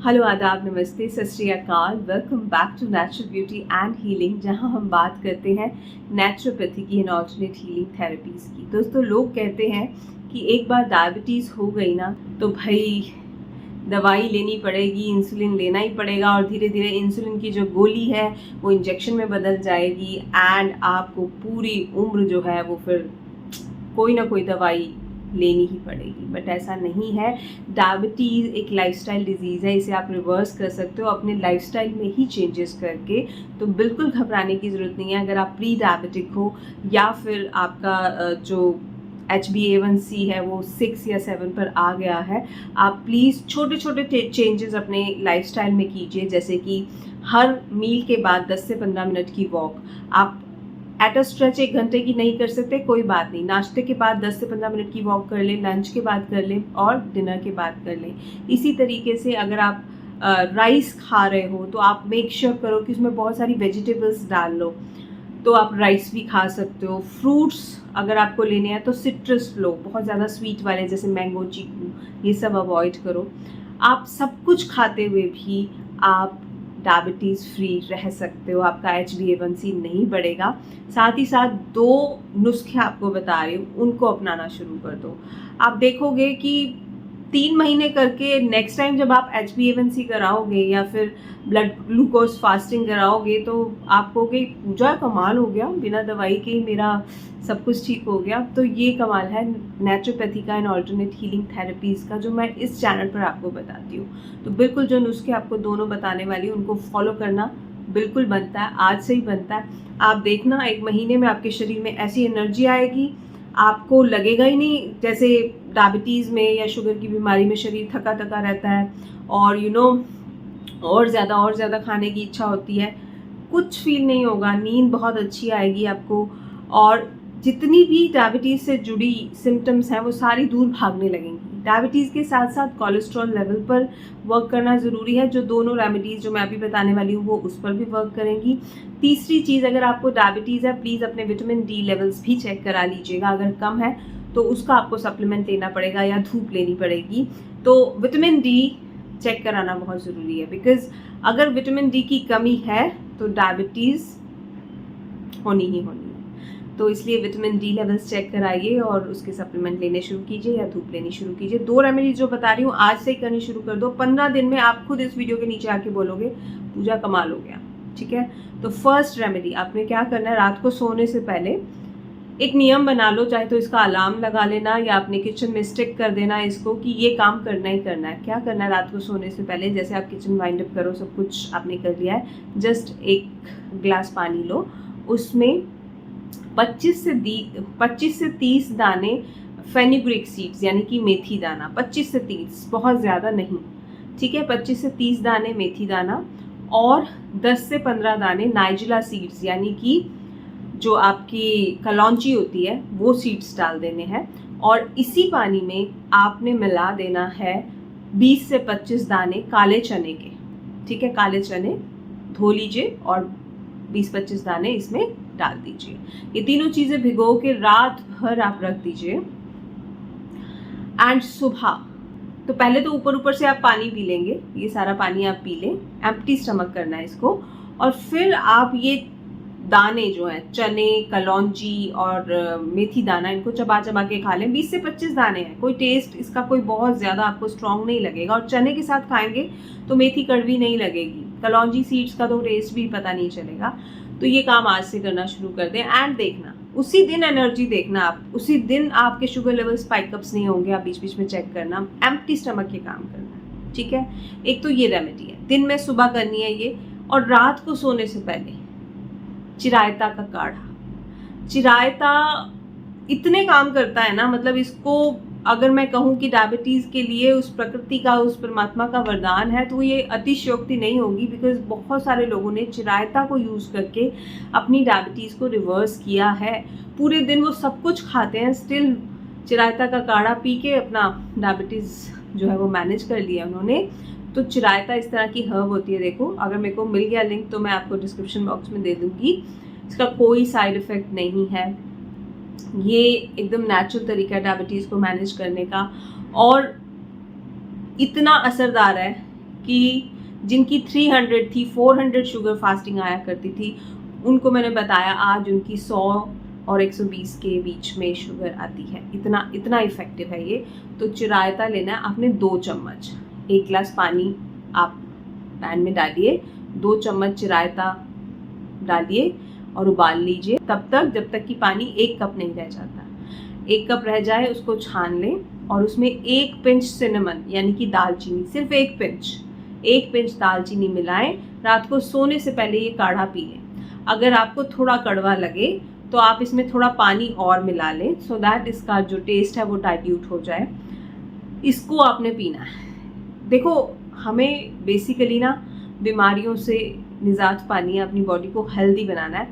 Hello, आदाब, नमस्ते, Sat Shri Akal. Welcome back to natural beauty and healing, जहां हम बात करते हैं नेचुरोपैथी की एंड ऑल्टरनेट हीलिंग थेरेपीज़ की। दोस्तों, लोग कहते हैं कि एक बार डायबिटीज़ हो गई ना तो भाई दवाई लेनी पड़ेगी, इंसुलिन लेना ही पड़ेगा और धीरे धीरे इंसुलिन की जो गोली है वो इंजेक्शन में बदल जाएगी एंड आपको पूरी उम्र जो है वो फिर कोई ना कोई दवाई लेनी ही पड़ेगी। बट ऐसा नहीं है। डायबिटीज़ एक लाइफस्टाइल डिजीज़ है, इसे आप रिवर्स कर सकते हो अपने लाइफस्टाइल में ही चेंजेस करके। तो बिल्कुल घबराने की ज़रूरत नहीं है। अगर आप प्री डायबिटिक हो या फिर आपका जो HbA1c है वो 6 या 7 पर आ गया है, आप प्लीज़ छोटे छोटे चेंजेस अपने लाइफस्टाइल में कीजिए। जैसे कि हर मील के बाद 10 से 15 मिनट की वॉक। आप एट अ स्ट्रेच 1 घंटे की नहीं कर सकते, कोई बात नहीं। नाश्ते के बाद 10 से 15 मिनट की वॉक कर लें, लंच के बाद कर लें और डिनर के बाद कर लें। इसी तरीके से अगर आप राइस खा रहे हो तो आप मेक श्योर करो कि उसमें बहुत सारी वेजिटेबल्स डाल लो, तो आप राइस भी खा सकते हो। फ्रूट्स अगर आपको लेने हैं तो सिट्रस लो, बहुत ज़्यादा स्वीट वाले जैसे मैंगो, चीकू, ये सब अवॉइड करो। आप सब कुछ खाते हुए भी आप डायबिटीज़ फ्री रह सकते हो, आपका HbA1c नहीं बढ़ेगा। साथ ही साथ 2 नुस्खे आपको बता रही हूँ, उनको अपनाना शुरू कर दो। आप देखोगे कि 3 महीने करके नेक्स्ट टाइम जब आप HbA1c कराओगे या फिर ब्लड ग्लूकोज फास्टिंग कराओगे तो आप कहोगे पूजा कमाल हो गया, बिना दवाई के ही मेरा सब कुछ ठीक हो गया। तो ये कमाल है नेचुरोपैथी का एंड ऑल्टरनेट हीलिंग थेरेपीज़ का, जो मैं इस चैनल पर आपको बताती हूँ। तो बिल्कुल जो नुस्खे आपको दोनों बताने वाली हूँ उनको फॉलो करना बिल्कुल बनता है, आज से ही बनता है। आप देखना 1 महीने में आपके शरीर में ऐसी एनर्जी आएगी, आपको लगेगा ही नहीं जैसे डायबिटीज़ में या शुगर की बीमारी में शरीर थका थका रहता है और और ज़्यादा खाने की इच्छा होती है। कुछ फील नहीं होगा, नींद बहुत अच्छी आएगी आपको और जितनी भी डायबिटीज़ से जुड़ी सिम्टम्स हैं वो सारी दूर भागने लगेंगी। डायबिटीज़ के साथ साथ कोलेस्ट्रॉल लेवल पर वर्क करना ज़रूरी है। जो दोनों रेमेडीज़ जो मैं अभी बताने वाली हूँ वो उस पर भी वर्क करेंगी। तीसरी चीज़, अगर आपको डायबिटीज़ है प्लीज़ अपने विटामिन डी लेवल्स भी चेक करा लीजिएगा। अगर कम है तो उसका आपको सप्लीमेंट लेना पड़ेगा या धूप लेनी पड़ेगी। तो विटामिन डी चेक कराना बहुत ज़रूरी है, बिकॉज अगर विटामिन डी की कमी है तो डायबिटीज़ होनी ही होनी है। तो इसलिए विटामिन डी लेवल्स चेक कराइए और उसके सप्लीमेंट लेने शुरू कीजिए या धूप लेनी शुरू कीजिए। 2 रेमेडीज जो बता रही हूँ आज से ही करनी शुरू कर दो। 15 दिन में आप खुद इस वीडियो के नीचे आके बोलोगे पूजा कमाल हो गया। ठीक है, तो फर्स्ट रेमेडी आपने क्या करना है, रात को सोने से पहले एक नियम बना लो, चाहे तो इसका अलार्म लगा लेना या अपने किचन में स्टिक कर देना इसको कि ये काम करना ही करना है। क्या करना है, रात को सोने से पहले जैसे आप किचन वाइंड अप करो, सब कुछ आपने कर लिया है, जस्ट 1 गिलास पानी लो, उसमें 25 से 30 दाने फेनुग्रीक सीड्स यानी कि मेथी दाना, 25 से 30, बहुत ज़्यादा नहीं। ठीक है, 25 से 30 दाने मेथी दाना और 10 से 15 दाने नाइजिला सीड्स यानी कि जो आपकी कलौंजी होती है वो सीड्स डाल देने हैं। और इसी पानी में आपने मिला देना है 20 से 25 दाने काले चने के। ठीक है, काले चने धो लीजिए और 20-25 दाने इसमें डाल दीजिए। ये तीनों चीज़ें भिगो के रात भर आप रख दीजिए एंड सुबह तो पहले तो ऊपर से आप पानी पी लेंगे, ये सारा पानी आप पी लें, एम्प्टी स्टमक करना है इसको। और फिर आप ये दाने जो हैं चने, कलौंजी और मेथी दाना, इनको चबा चबा के खा लें। 20 से 25 दाने हैं, कोई टेस्ट इसका कोई बहुत ज़्यादा आपको स्ट्रॉन्ग नहीं लगेगा और चने के साथ खाएंगे तो मेथी कड़वी नहीं लगेगी, कलौंजी सीड्स का तो टेस्ट भी पता नहीं चलेगा। तो ये काम आज से करना शुरू कर दें एंड देखना उसी दिन एनर्जी देखना आप, उसी दिन आपके शुगर लेवल स्पाइकअप्स नहीं होंगे। आप बीच बीच में चेक करना, एम्प्टी स्टमक ये काम करना है। ठीक है, एक तो ये रेमेडी है, दिन में सुबह करनी है ये। और रात को सोने से पहले चिरायता का काढ़ा, चिरायता इतने काम करता है ना, मतलब इसको अगर मैं कहूँ कि डायबिटीज़ के लिए उस प्रकृति का, उस परमात्मा का वरदान है तो ये अतिशयोक्ति नहीं होगी। बिकॉज बहुत सारे लोगों ने चिरायता को यूज़ करके अपनी डायबिटीज़ को रिवर्स किया है। पूरे दिन वो सब कुछ खाते हैं, स्टिल चिरायता का काढ़ा पी के अपना डायबिटीज़ जो है वो मैनेज कर लिया उन्होंने। तो चिरायता इस तरह की हर्ब होती है। देखो, अगर मेरे को मिल गया लिंक तो मैं आपको डिस्क्रिप्शन बॉक्स में दे दूँगी। इसका कोई साइड इफ़ेक्ट नहीं है, ये एकदम नेचुरल तरीका है डायबिटीज़ को मैनेज करने का और इतना असरदार है कि जिनकी 300 थी, 400 शुगर फास्टिंग आया करती थी, उनको मैंने बताया आज उनकी 100 और 120 के बीच में शुगर आती है। इतना इफ़ेक्टिव है ये। तो चिरायता लेना है आपने 2 चम्मच। 1 गिलास पानी आप पैन में डालिए, 2 चम्मच चिरायता डालिए और उबाल लीजिए तब तक जब तक कि पानी 1 कप नहीं रह जाता। 1 कप रह जाए उसको छान लें और उसमें 1 पिंच सिनेमन यानी कि दालचीनी, सिर्फ 1 पिंच दालचीनी मिलाएं। रात को सोने से पहले ये काढ़ा पी लें। अगर आपको थोड़ा कड़वा लगे तो आप इसमें थोड़ा पानी और मिला लें, सो दैट इसका जो टेस्ट है वो डाइल्यूट हो जाए। इसको आपने पीना है। देखो, हमें बेसिकली ना बीमारियों से निजात पानी है, अपनी बॉडी को हेल्दी बनाना है,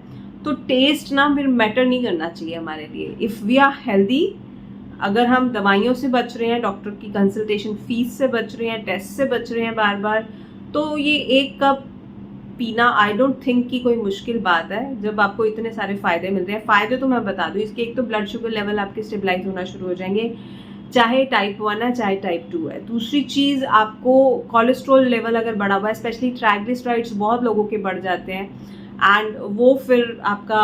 तो टेस्ट ना फिर मैटर नहीं करना चाहिए हमारे लिए। इफ़ वी आर हेल्दी, अगर हम दवाइयों से बच रहे हैं, डॉक्टर की कंसल्टेशन फीस से बच रहे हैं, टेस्ट से बच रहे हैं बार बार, तो ये 1 कप पीना आई डोंट थिंक कि कोई मुश्किल बात है, जब आपको इतने सारे फ़ायदे मिल रहे हैं। फ़ायदे तो मैं बता दूँ इसके, एक तो ब्लड शुगर लेवल आपके स्टेबलाइज होना शुरू हो जाएंगे, चाहे टाइप 1 है चाहे टाइप 2 है। दूसरी चीज़, आपको कोलेस्ट्रॉल लेवल अगर बढ़ा हुआ है, स्पेशली ट्राइग्लिसराइड्स बहुत लोगों के बढ़ जाते हैं, एंड वो फिर आपका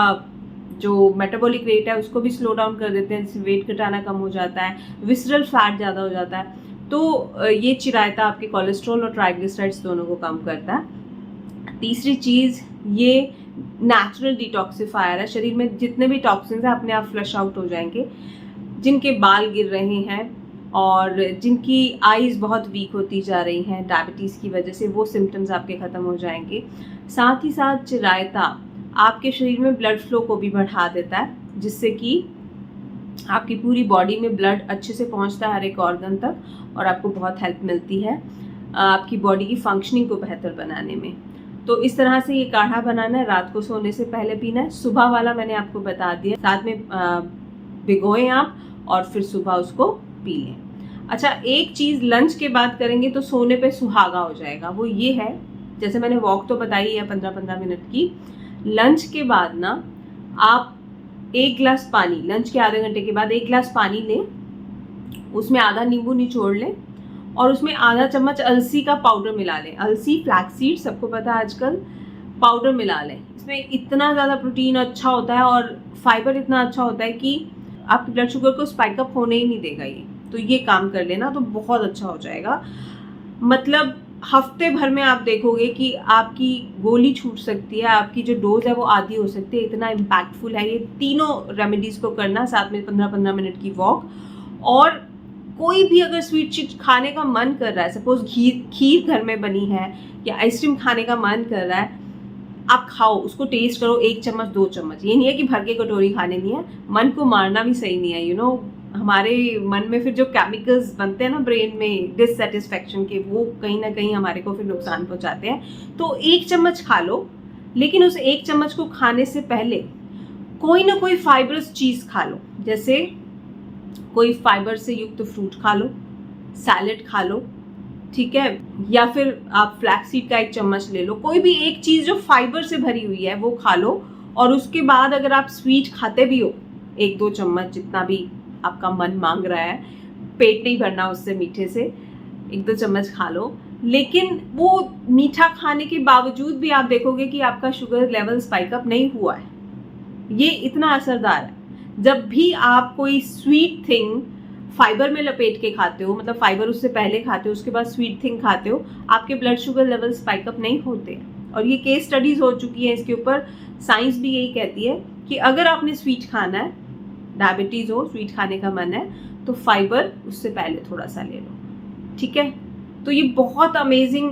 जो मेटाबॉलिक रेट है उसको भी स्लो डाउन कर देते हैं, जिससे वेट घटाना कम हो जाता है, विसरल फैट ज़्यादा हो जाता है। तो ये चिरायता आपके कोलेस्ट्रॉल और ट्राइग्लिसराइड्स दोनों को कम करता है। तीसरी चीज़, ये नेचुरल डिटॉक्सिफायर है। शरीर में जितने भी टॉक्सिन्स हैं अपने आप फ्लश आउट हो जाएंगे। जिनके बाल गिर रहे हैं और जिनकी आईज़ बहुत वीक होती जा रही हैं डायबिटीज़ की वजह से, वो सिम्टम्स आपके ख़त्म हो जाएंगे। साथ ही साथ चिरायता आपके शरीर में ब्लड फ्लो को भी बढ़ा देता है, जिससे कि आपकी पूरी बॉडी में ब्लड अच्छे से पहुंचता है हर एक ऑर्गन तक, और आपको बहुत हेल्प मिलती है आपकी बॉडी की फंक्शनिंग को बेहतर बनाने में। तो इस तरह से ये काढ़ा बनाना है, रात को सोने से पहले पीना है। सुबह वाला मैंने आपको बता दिया, साथ में भिगोएं आप और फिर सुबह उसको पी लें। अच्छा, एक चीज़ लंच के बाद करेंगे तो सोने पे सुहागा हो जाएगा, वो ये है, जैसे मैंने वॉक तो बताई है 15-15 मिनट की, लंच के बाद ना आप 1 गिलास पानी, लंच के आधे घंटे के बाद 1 गिलास पानी लें, उसमें आधा नींबू निचोड़ लें और उसमें आधा चम्मच अलसी का पाउडर मिला लें। अलसी, फ्लैक्सीड, सबको पता है आजकल, पाउडर मिला लें। इसमें इतना ज़्यादा प्रोटीन अच्छा होता है और फाइबर इतना अच्छा होता है कि आपकी ब्लड शुगर को स्पाइक अप होने ही नहीं देगा ये। तो ये काम कर लेना तो बहुत अच्छा हो जाएगा। मतलब हफ्ते भर में आप देखोगे कि आपकी गोली छूट सकती है, आपकी जो डोज है वो आधी हो सकती है, इतना इम्पैक्टफुल है ये। तीनों रेमेडीज़ को करना, साथ में 15-15 मिनट की वॉक। और कोई भी अगर स्वीट चीज खाने का मन कर रहा है, सपोज खीर घर में बनी है या आइसक्रीम खाने का मन कर रहा है, आप खाओ, उसको टेस्ट करो, 1 चम्मच 2 चम्मच। ये नहीं है कि भर के कटोरी खाने नहीं है, मन को मारना भी सही नहीं है। हमारे मन में फिर जो केमिकल्स बनते हैं ना ब्रेन में डिससेटिस्फैक्शन के, वो कहीं ना कहीं हमारे को फिर नुकसान पहुंचाते हैं। तो 1 चम्मच खा लो, लेकिन उस 1 चम्मच को खाने से पहले कोई ना कोई फाइबरस चीज़ खा लो, जैसे कोई फाइबर से युक्त फ्रूट खा लो, सैलेड खा लो, ठीक है, या फिर आप फ्लैक्सीड का 1 चम्मच ले लो। कोई भी एक चीज़ जो फाइबर से भरी हुई है वो खा लो। और उसके बाद अगर आप स्वीट खाते भी हो 1-2 चम्मच, जितना भी आपका मन मांग रहा है, पेट नहीं भरना उससे, मीठे से 1-2 चम्मच खा लो। लेकिन वो मीठा खाने के बावजूद भी आप देखोगे कि आपका शुगर लेवल स्पाइक अप नहीं हुआ है। ये इतना असरदार है। जब भी आप कोई स्वीट थिंग फाइबर में लपेट के खाते हो, मतलब फाइबर उससे पहले खाते हो, उसके बाद स्वीट थिंग खाते हो, आपके blood sugar level spike up नहीं होते। और ये केस स्टडीज हो चुकी है इसके ऊपर। साइंस भी यही कहती है कि अगर आपने स्वीट खाना है, डायबिटीज़ हो, स्वीट खाने का मन है, तो फाइबर उससे पहले थोड़ा सा ले लो, ठीक है। तो ये बहुत अमेजिंग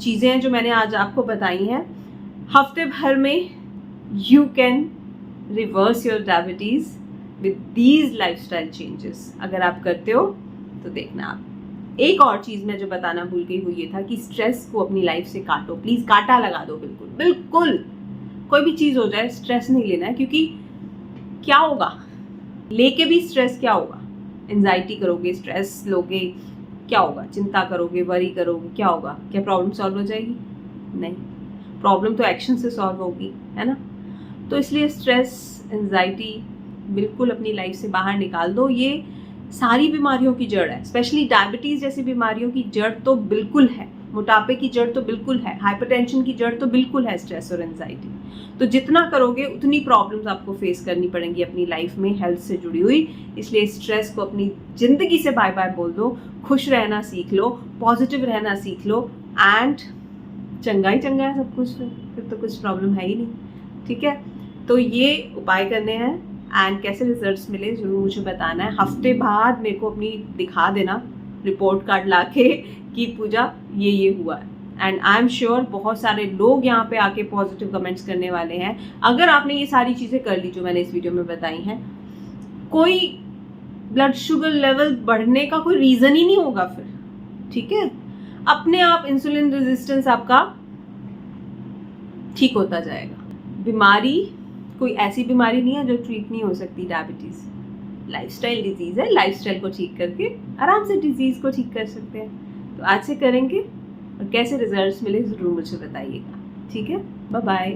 चीज़ें हैं जो मैंने आज आपको बताई हैं। हफ्ते भर में you can reverse your diabetes with these lifestyle changes. अगर आप करते हो तो देखना आप। एक और चीज़ मैं जो बताना भूल गई वो ये था कि स्ट्रेस को अपनी लाइफ से काटो, प्लीज़ काटा लगा दो, बिल्कुल बिल्कुल। कोई भी चीज़ हो जाए स्ट्रेस नहीं लेना है, क्योंकि क्या होगा लेके भी स्ट्रेस, क्या होगा, एंजाइटी करोगे, स्ट्रेस लोगे, क्या होगा, चिंता करोगे, वरी करोगे, क्या होगा, क्या प्रॉब्लम सॉल्व हो जाएगी? नहीं, प्रॉब्लम तो एक्शन से सॉल्व होगी, है ना। तो इसलिए स्ट्रेस, एंजाइटी बिल्कुल अपनी लाइफ से बाहर निकाल दो। ये सारी बीमारियों की जड़ है, स्पेशली डायबिटीज़ जैसी बीमारियों की जड़ तो बिल्कुल है। मोटापे की जड़ तो बिल्कुल है, हाइपरटेंशन की जड़ तो बिल्कुल है स्ट्रेस और एंजाइटी। तो जितना करोगे उतनी प्रॉब्लम्स आपको फेस करनी पड़ेंगी अपनी लाइफ में हेल्थ से जुड़ी हुई। इसलिए स्ट्रेस को अपनी ज़िंदगी से बाय बाय बोल दो, खुश रहना सीख लो, पॉजिटिव रहना सीख लो, एंड चंगा ही चंगा है सब कुछ। फिर तो कुछ प्रॉब्लम है ही नहीं, ठीक है। तो ये उपाय करने हैं एंड कैसे रिजल्ट्स मिले ज़रूर मुझे बताना है। हफ्ते बाद मेरे को अपनी दिखा देना रिपोर्ट कार्ड ला के कि पूजा ये हुआ है। एंड आई एम श्योर बहुत सारे लोग यहाँ पे आके पॉजिटिव कमेंट्स करने वाले हैं। अगर आपने ये सारी चीज़ें कर ली जो मैंने इस वीडियो में बताई हैं, कोई ब्लड शुगर लेवल बढ़ने का कोई रीज़न ही नहीं होगा फिर, ठीक है। अपने आप इंसुलिन रेजिस्टेंस आपका ठीक होता जाएगा। बीमारी कोई ऐसी बीमारी नहीं है जो ट्रीट नहीं हो सकती। डायबिटीज़ लाइफस्टाइल डिजीज़ है, लाइफस्टाइल को ठीक करके आराम से डिजीज़ को ठीक कर सकते हैं। तो आज से करेंगे और कैसे रिजल्ट्स मिले ज़रूर मुझे बताइएगा, ठीक है। Bye bye.